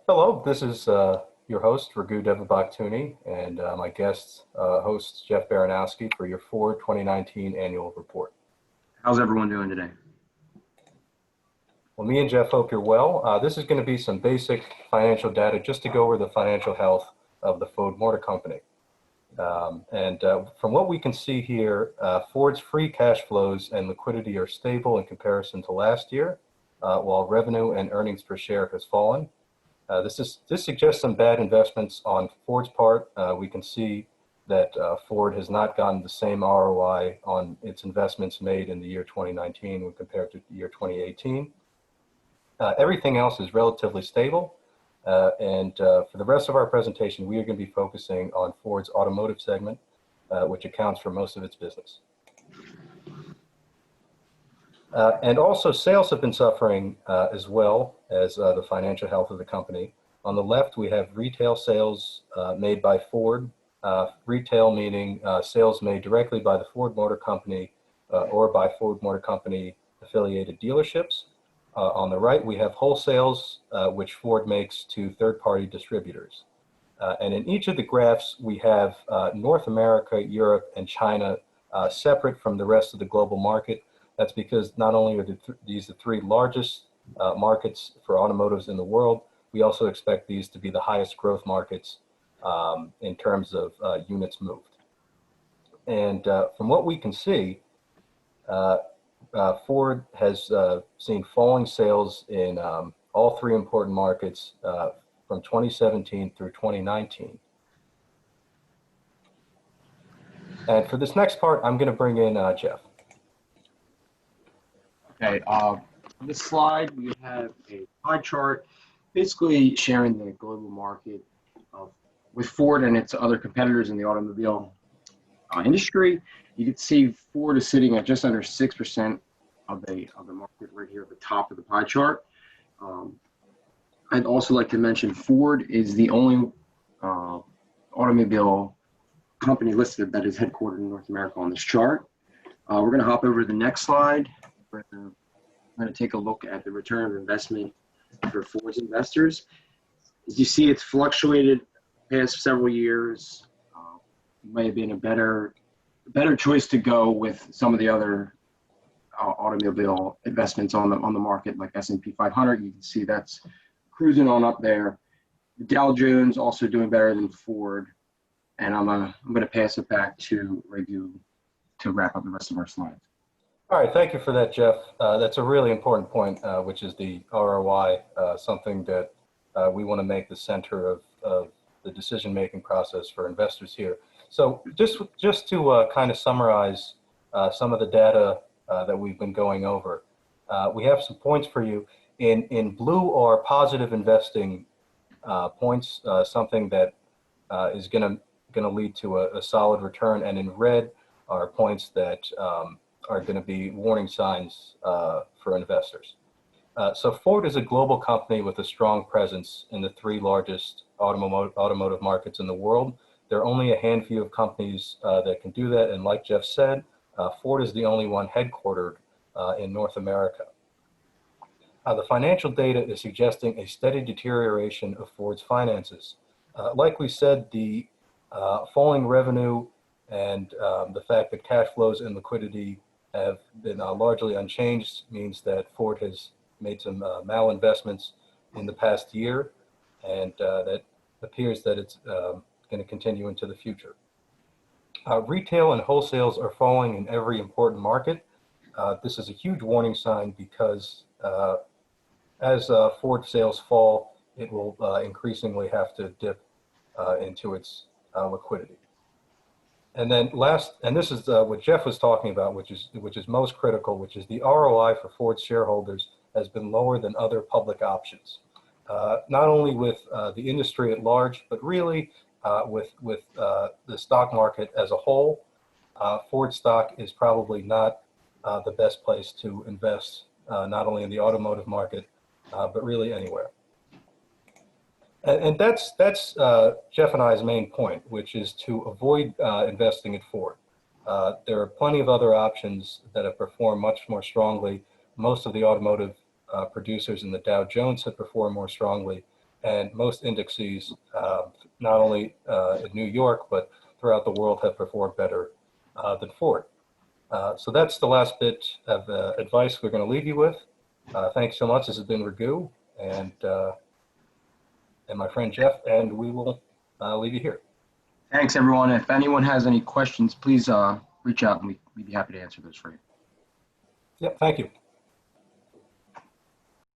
Hello, this is your host, Raghu Devabhaktuni, and my guest host, Jeff Baranosky, for your Ford 2019 annual report. How's everyone doing today? Well, me and Jeff hope you're well. This is going to be some basic financial data just to go over the financial health of the Ford Motor Company. From what we can see here, Ford's free cash flows and liquidity are stable in comparison to last year, while revenue and earnings per share has fallen. This suggests some bad investments on Ford's part. We can see that Ford has not gotten the same ROI on its investments made in the year 2019 when compared to the year 2018. Everything else is relatively stable. For the rest of our presentation, we are going to be focusing on Ford's automotive segment, which accounts for most of its business. And also sales have been suffering as well as the financial health of the company. On the left, we have retail sales made by Ford. Retail meaning sales made directly by the Ford Motor Company or by Ford Motor Company affiliated dealerships. On the right, we have wholesales, which Ford makes to third-party distributors. And in each of the graphs, we have North America, Europe, and China separate from the rest of the global market. That's because not only are these the three largest markets for automotives in the world, we also expect these to be the highest growth markets in terms of units moved. And from what we can see, Ford has seen falling sales in all three important markets from 2017 through 2019. And for this next part, I'm going to bring in Jeff. Okay, on this slide, we have a pie chart basically sharing the global market with Ford and its other competitors in the automobile industry. You can see Ford is sitting at just under 6% of the market right here at the top of the pie chart. I'd also like to mention Ford is the only automobile company listed that is headquartered in North America on this chart. We're going to hop over to the next slide. We're going to take a look at the return of investment for Ford's investors. As you see, it's fluctuated past several years. May have been a better choice to go with some of the other automobile investments on the market, like S&P 500. You can see that's cruising on up there. The Dow Jones also doing better than Ford. And I'm going to pass it back to Raghu to wrap up the rest of our slides. All right, thank you for that, Jeff. That's a really important point, which is the ROI, something that we want to make the center of the decision-making process for investors here. So just to kind of summarize some of the data that we've been going over, we have some points for you. In blue are positive investing points, something that is going to lead to a solid return, and in red are points that are going to be warning signs for investors. So Ford is a global company with a strong presence in the three largest automotive markets in the world. There are only a handful of companies that can do that, and like Jeff said, Ford is the only one headquartered in North America. The financial data is suggesting a steady deterioration of Ford's finances. Like we said, the falling revenue and the fact that cash flows and liquidity have been largely unchanged means that Ford has made some malinvestments in the past year, and that appears that it's going to continue into the future. Retail and wholesales are falling in every important market. This is a huge warning sign because as Ford sales fall, it will increasingly have to dip into its liquidity. And then this is what Jeff was talking about, which is most critical, which is the ROI for Ford shareholders has been lower than other public options. Not only with the industry at large, but really with the stock market as a whole. Ford stock is probably not the best place to invest, not only in the automotive market, but really anywhere. And that's Jeff and I's main point, which is to avoid investing in Ford. There are plenty of other options that have performed much more strongly. Most of the automotive producers in the Dow Jones have performed more strongly. and most indexes, not only in New York, but throughout the world, have performed better than Ford. So that's the last bit of advice we're going to leave you with. Thanks so much. This has been Raghu and my friend Jeff, and we will leave you here. Thanks, everyone. If anyone has any questions, please reach out and we'd be happy to answer those for you. Yep, thank you.